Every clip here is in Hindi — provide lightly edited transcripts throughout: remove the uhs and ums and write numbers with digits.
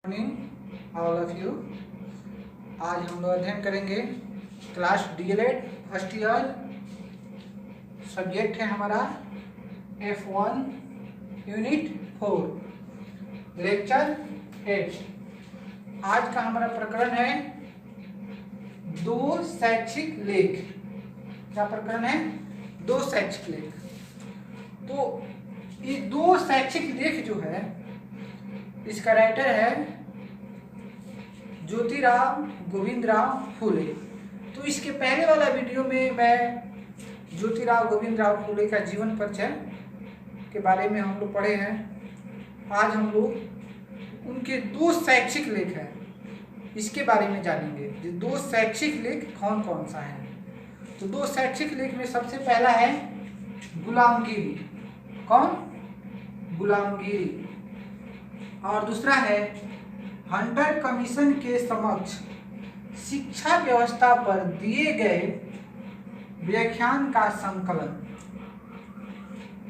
Morning all of you. आज हम लोग अध्ययन करेंगे class DElEd first year. Subject है हमारा F1 यूनिट 4 लेक्चर 8। आज का हमारा प्रकरण है दो शैक्षिक लेख। क्या प्रकरण है? दो शैक्षिक लेख। तो ये दो शैक्षिक लेख जो है इसका राइटर है ज्योतिराव गोविंदराव फुले। तो इसके पहले वाला वीडियो में मैं ज्योतिराव गोविंदराव फुले का जीवन परिचय के बारे में हम लोग पढ़े हैं। आज हम लोग उनके दो शैक्षिक लेख हैं इसके बारे में जानेंगे। ये दो शैक्षिक लेख कौन कौन सा है? तो दो शैक्षिक लेख में सबसे पहला है गुलामगिरी। कौन? गुलामगिरी। और दूसरा है हंटर कमीशन के समक्ष शिक्षा व्यवस्था पर दिए गए व्याख्यान का संकलन।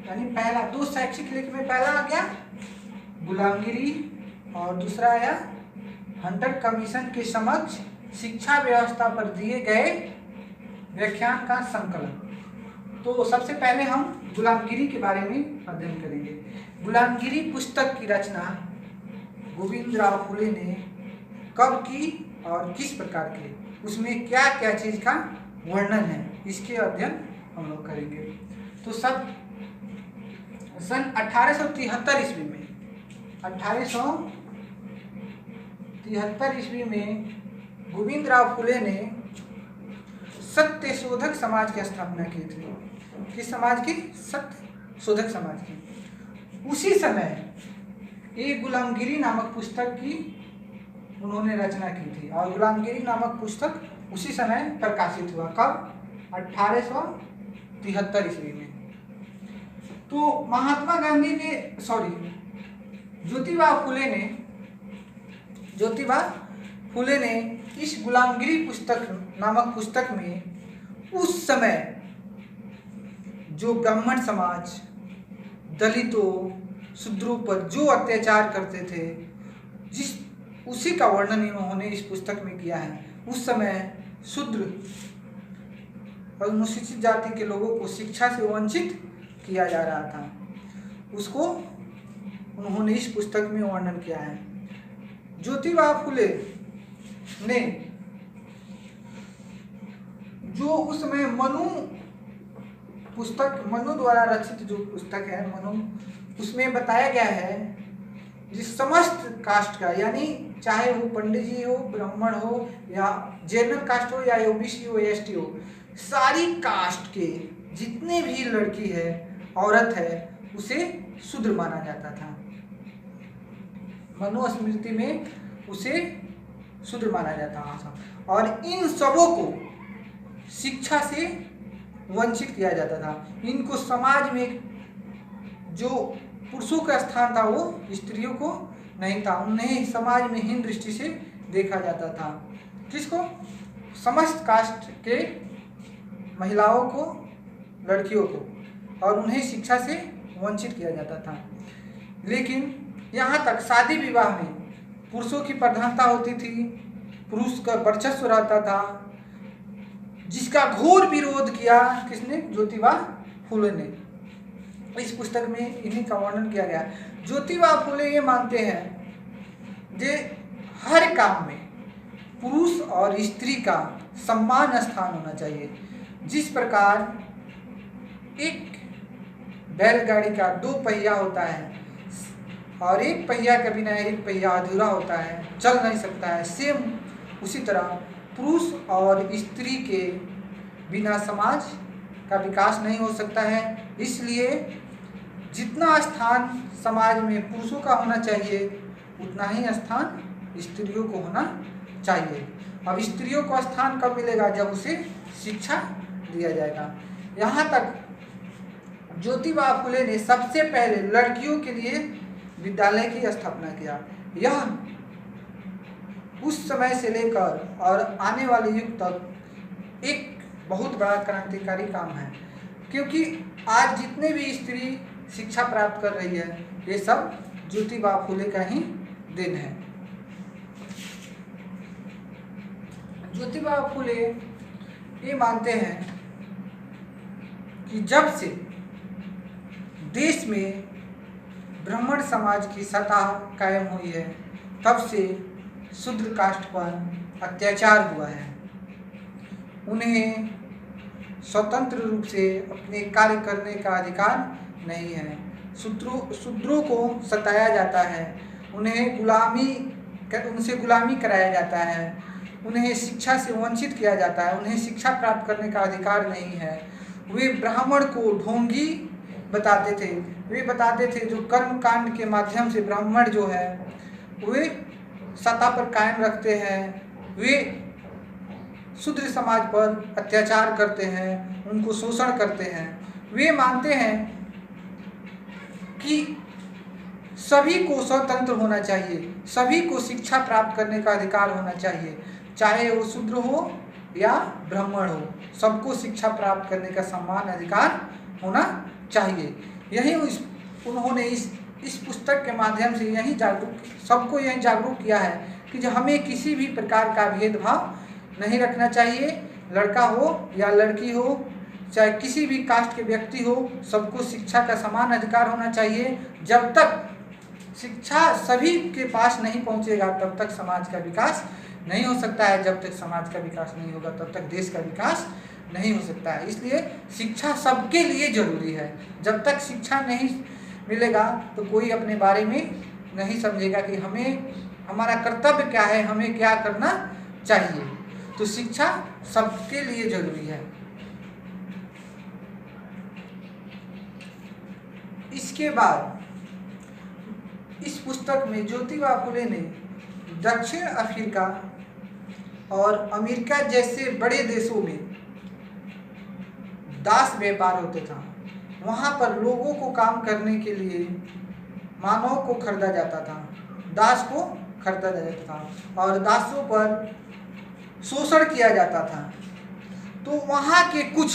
यानी पहला दो शैक्षिक लेख में पहला आ गया गुलामगिरी और दूसरा आया हंटर कमीशन के समक्ष शिक्षा व्यवस्था पर दिए गए व्याख्यान का संकलन। तो सबसे पहले हम गुलामगिरी के बारे में अध्ययन करेंगे। गुलामगिरी पुस्तक की रचना गोविंदराव फुले ने कब की और किस प्रकार के, उसमें क्या क्या चीज का वर्णन है, इसके अध्ययन हम लोग करेंगे। तो सब सन 1873 ईस्वी में 1873 ईस्वी में गोविंदराव फुले ने सत्य शोधक समाज की स्थापना की थी। किस समाज की? सत्य शोधक समाज की। उसी समय एक गुलामगिरी नामक पुस्तक की उन्होंने रचना की थी और गुलामगिरी नामक पुस्तक उसी समय प्रकाशित हुआ। कब? 1873 ईस्वी में। तो महात्मा गांधी ने ज्योतिबा फुले ने इस गुलामगिरी पुस्तक नामक पुस्तक में उस समय जो ब्राह्मण समाज, दलितों, शूद्रों पर जो अत्याचार करते थे, उसी का वर्णन इन्होंने इस पुस्तक में किया है। उस समय शूद्र और अनुसूचित जाति के लोगों को शिक्षा से वंचित किया जा रहा था, उसको उन्होंने इस पुस्तक में वर्णन किया है। ज्योतिबा फुले ने जो उस समय मनु द्वारा रचित जो पुस्तक है मनु, उसमें बताया गया है जिस समस्त कास्ट का, यानी चाहे वो पंडित जी हो, ब्राह्मण हो या जनरल कास्ट हो या ओबीसी हो, एसटी हो, सारी कास्ट के जितने भी लड़की है, औरत है, उसे शूद्र माना जाता था। मनुस्मृति में उसे शूद्र माना जाता था और इन सबों को शिक्षा से वंचित किया जाता था। इनको समाज में जो पुरुषों का स्थान था वो स्त्रियों को नहीं था। उन्हें समाज में हीन दृष्टि से देखा जाता था। किसको? समस्त कास्ट के महिलाओं को, लड़कियों को, और उन्हें शिक्षा से वंचित किया जाता था। लेकिन यहाँ तक शादी विवाह में पुरुषों की प्रधानता होती थी, पुरुष का वर्चस्व रहता था, जिसका घोर विरोध किया किसने? ज्योतिबा फुले ने। इस पुस्तक में इन्हीं का वर्णन किया गया। ज्योतिबा फुले ये मानते हैं कि हर काम में पुरुष और स्त्री का समान स्थान होना चाहिए। जिस प्रकार एक बैलगाड़ी का दो पहिया होता है और एक पहिया के बिना एक पहिया अधूरा होता है, चल नहीं सकता है, सेम उसी तरह पुरुष और स्त्री के बिना समाज का विकास नहीं हो सकता है। इसलिए जितना स्थान समाज में पुरुषों का होना चाहिए उतना ही स्थान स्त्रियों को होना चाहिए। अब स्त्रियों को स्थान कब मिलेगा? जब उसे शिक्षा दिया जाएगा। यहाँ तक ज्योतिबा फुले ने सबसे पहले लड़कियों के लिए विद्यालय की स्थापना किया। यह उस समय से लेकर और आने वाले युग तक एक बहुत बड़ा क्रांतिकारी काम है, क्योंकि आज जितने भी स्त्री शिक्षा प्राप्त कर रही है ये सब ज्योतिबा फुले का ही दिन है। ज्योतिबा फुले ये मानते हैं कि जब से देश में ब्राह्मण समाज की सत्ता कायम हुई है तब से शूद्र कास्ट पर अत्याचार हुआ है। उन्हें स्वतंत्र रूप से अपने कार्य करने का अधिकार नहीं है। शूद्रों को सताया जाता है, उनसे गुलामी कराया जाता है, उन्हें शिक्षा से वंचित किया जाता है, उन्हें शिक्षा प्राप्त करने का अधिकार नहीं है। वे ब्राह्मण को ढोंगी बताते थे। वे बताते थे जो कर्म कांड के माध्यम से ब्राह्मण जो है वे सत्ता पर कायम रखते हैं, वे शूद्र समाज पर अत्याचार करते हैं, उनको शोषण करते हैं। वे मानते हैं कि सभी को स्वतंत्र होना चाहिए, सभी को शिक्षा प्राप्त करने का अधिकार होना चाहिए, चाहे वो शूद्र हो या ब्राह्मण हो, सबको शिक्षा प्राप्त करने का समान अधिकार होना चाहिए। यही उन्होंने इस पुस्तक के माध्यम से सबको यही जागरूक किया है कि हमें किसी भी प्रकार का भेदभाव नहीं रखना चाहिए। लड़का हो या लड़की हो, चाहे किसी भी कास्ट के व्यक्ति हो, सबको शिक्षा का समान अधिकार होना चाहिए। जब तक शिक्षा सभी के पास नहीं पहुंचेगा तब तक समाज का विकास नहीं हो सकता है। जब तक समाज का विकास नहीं होगा तब तक देश का विकास नहीं हो सकता है। इसलिए शिक्षा सबके लिए जरूरी है। जब तक शिक्षा नहीं मिलेगा तो कोई अपने बारे में नहीं समझेगा कि हमारा कर्तव्य क्या है, हमें क्या करना चाहिए। तो शिक्षा सबके लिए जरूरी है। इसके बाद इस पुस्तक में ज्योतिबा फुले ने दक्षिण अफ्रीका और अमेरिका जैसे बड़े देशों में दास व्यापार होते था। वहाँ पर लोगों को काम करने के लिए मानव को खरीदा जाता था, दास को खरीदा जाता था और दासों पर शोषण किया जाता था। तो वहाँ के कुछ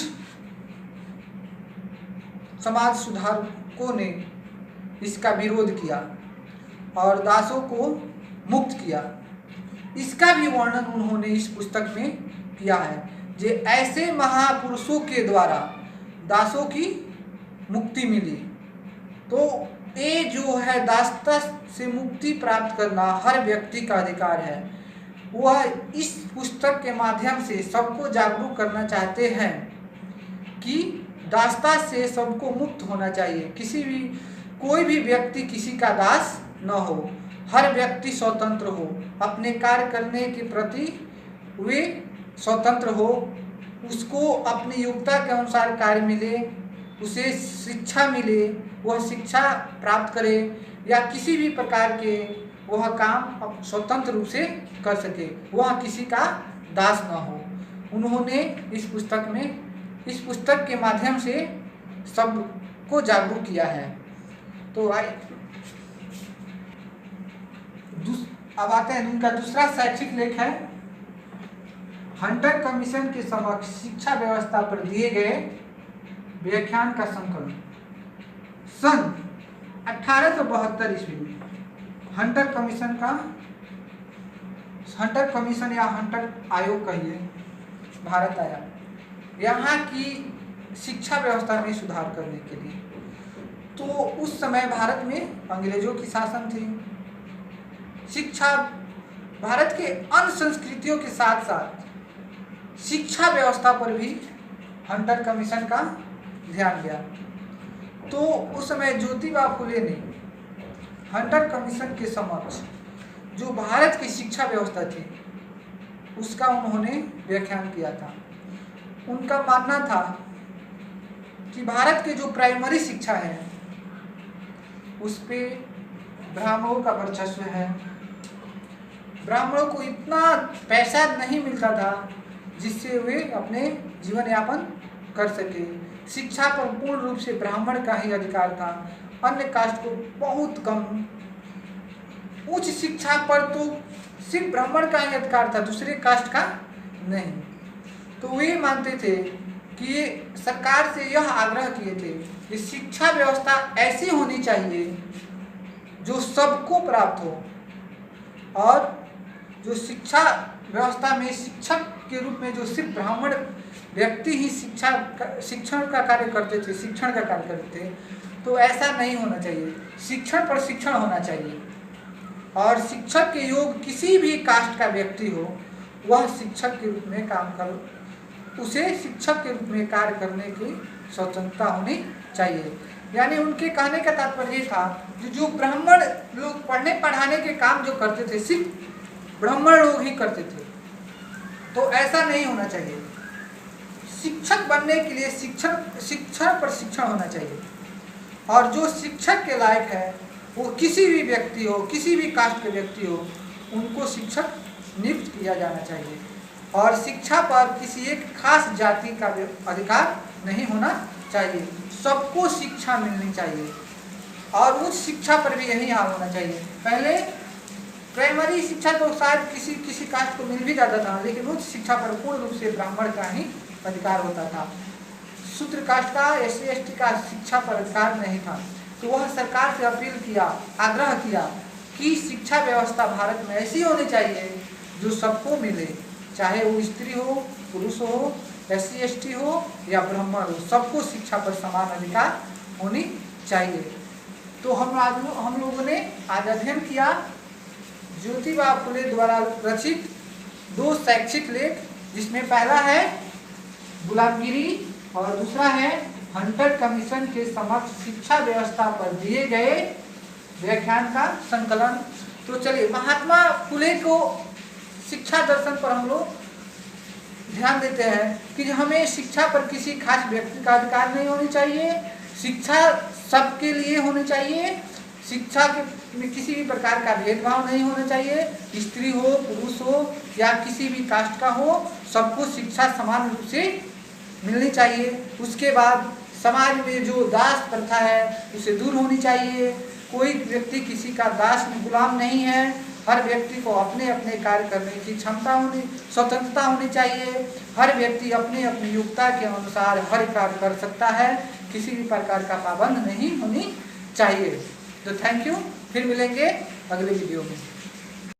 समाज सुधारकों ने इसका विरोध किया और दासों को मुक्त किया। इसका भी वर्णन उन्होंने इस पुस्तक में किया है। जे ऐसे महापुरुषों के द्वारा दासों की मुक्ति मिली। तो ये जो है दासता से मुक्ति प्राप्त करना हर व्यक्ति का अधिकार है। वह इस पुस्तक के माध्यम से सबको जागरूक करना चाहते हैं कि दासता से सबको मुक्त होना चाहिए। कोई भी व्यक्ति किसी का दास न हो, हर व्यक्ति स्वतंत्र हो, अपने कार्य करने के प्रति वे स्वतंत्र हो, उसको अपनी योग्यता के अनुसार कार्य मिले, उसे शिक्षा मिले, वह शिक्षा प्राप्त करे या किसी भी प्रकार के वह काम स्वतंत्र रूप से कर सके, वह किसी का दास न हो। उन्होंने इस पुस्तक के माध्यम से सबको जागरूक किया है। तो अब आते हैं, उनका दूसरा शैक्षिक लेख है हंटर कमीशन के समक्ष शिक्षा व्यवस्था पर दिए गए व्याख्यान का संकलन। सन 1872 ईस्वी में हंटर कमीशन या हंटर आयोग कहिए भारत आया, यहाँ की शिक्षा व्यवस्था में सुधार करने के लिए। तो उस समय भारत में अंग्रेजों की शासन थी। शिक्षा भारत के अन्य संस्कृतियों के साथ साथ शिक्षा व्यवस्था पर भी हंटर कमीशन का ध्यान गया। तो उस समय ज्योतिबा फुले ने हंटर कमीशन के समक्ष जो भारत की शिक्षा व्यवस्था थी उसका उन्होंने व्याख्यान किया था। उनका मानना था कि भारत के जो प्राइमरी शिक्षा है उस पे ब्राह्मणों का वर्चस्व है। ब्राह्मणों को इतना पैसा नहीं मिलता था जिससे वे अपने जीवन यापन कर सके। शिक्षा पर पूर्ण रूप से ब्राह्मण का ही अधिकार था, अन्य कास्ट को बहुत कम। उच्च शिक्षा पर तो सिर्फ ब्राह्मण का ही अधिकार था, दूसरे कास्ट का नहीं। तो वे मानते थे कि सरकार से यह आग्रह किए थे कि शिक्षा व्यवस्था ऐसी होनी चाहिए जो सबको प्राप्त हो और जो शिक्षा व्यवस्था में शिक्षक के रूप में जो सिर्फ ब्राह्मण व्यक्ति ही शिक्षण का कार्य करते थे, शिक्षण का कार्य करते थे, तो ऐसा नहीं होना चाहिए। शिक्षण पर शिक्षण होना चाहिए और शिक्षक के योग किसी भी कास्ट का व्यक्ति हो वह शिक्षक के रूप में काम कर, उसे शिक्षक के रूप में कार्य करने की स्वतंत्रता होनी चाहिए। यानी उनके कहने का तात्पर्य ये था जो ब्राह्मण लोग पढ़ने पढ़ाने के काम जो करते थे सिर्फ ब्राह्मण लोग ही करते थे, तो ऐसा नहीं होना चाहिए। शिक्षक बनने के लिए शिक्षण पर शिक्षण होना चाहिए और जो शिक्षक के लायक है वो किसी भी व्यक्ति हो, किसी भी कास्ट के व्यक्ति हो, उनको शिक्षक नियुक्त किया जाना चाहिए और शिक्षा पर किसी एक खास जाति का अधिकार नहीं होना चाहिए। सबको शिक्षा मिलनी चाहिए और उच्च शिक्षा पर भी यही हाल होना चाहिए। पहले प्राइमरी शिक्षा तो शायद किसी कास्ट को मिल भी जाता था, लेकिन उच्च शिक्षा पर पूर्ण रूप से ब्राह्मण का ही अधिकार होता था। शूद्र कास्ट का, SC ST का शिक्षा पर अधिकार नहीं था। तो वह सरकार से अपील किया, आग्रह किया कि शिक्षा व्यवस्था भारत में ऐसी होनी चाहिए जो सबको मिले, चाहे वो स्त्री हो, पुरुष हो, SC ST हो या ब्राह्मण हो, सबको शिक्षा पर समान अधिकार होनी चाहिए। तो हम लोगों ने आज अध्ययन किया ज्योतिबा फुले द्वारा रचित 2 शैक्षिक लेख, जिसमें पहला है गुलामगिरी और दूसरा है हंटर कमीशन के समक्ष शिक्षा व्यवस्था पर दिए गए व्याख्यान का संकलन। तो चलिए महात्मा फुले को शिक्षा दर्शन पर हम लोग ध्यान देते हैं कि हमें शिक्षा पर किसी खास व्यक्ति का अधिकार नहीं होनी चाहिए, शिक्षा सबके लिए होनी चाहिए, शिक्षा में किसी भी प्रकार का भेदभाव नहीं होना चाहिए, स्त्री हो, पुरुष हो या किसी भी कास्ट का हो, सबको शिक्षा समान रूप से मिलनी चाहिए। उसके बाद समाज में जो दास प्रथा है उसे दूर होनी चाहिए। कोई व्यक्ति किसी का दास गुलाम नहीं है, हर व्यक्ति को अपने अपने कार्य करने की स्वतंत्रता होनी चाहिए। हर व्यक्ति अपने अपनी योग्यता के अनुसार हर कार्य कर सकता है, किसी भी प्रकार का पाबंद नहीं होनी चाहिए। तो थैंक यू, फिर मिलेंगे अगले वीडियो में।